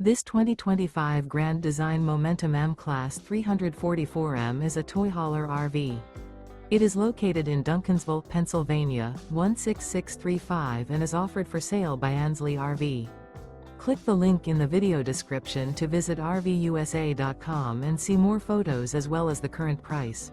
This 2025 Grand Design Momentum M-Class 344M is a toy hauler RV. It is located in Duncansville, Pennsylvania, 16635 and is offered for sale by Ansley RV. Click the link in the video description to visit RVUSA.com and see more photos as well as the current price.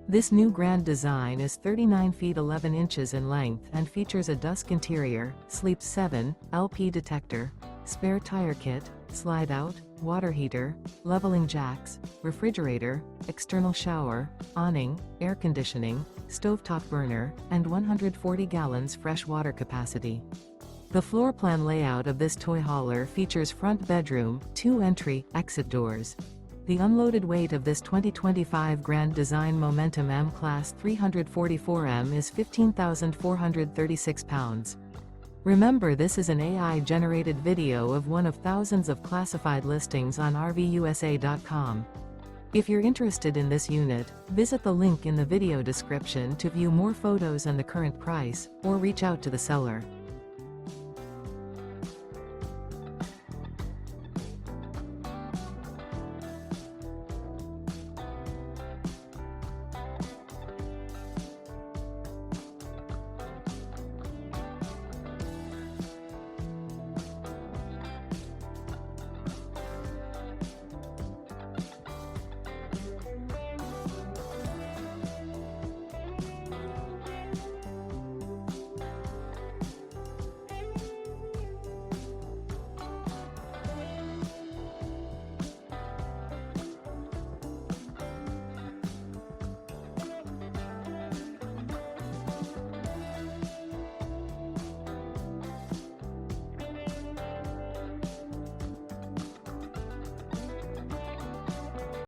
This new Grand Design is 39 feet 11 inches in length and features a Dusk interior, sleeps 7, LP detector, spare tire kit, slide-out, water heater, leveling jacks, refrigerator, external shower, awning, air conditioning, stovetop burner, and 140 gallons fresh water capacity. The floor plan layout of this toy hauler features front bedroom, 2 entry, exit doors. The unloaded weight of this 2025 Grand Design Momentum M-Class 344M is 15,436 pounds. Remember, this is an AI-generated video of one of thousands of classified listings on RVUSA.com. If you're interested in this unit, visit the link in the video description to view more photos and the current price, or reach out to the seller.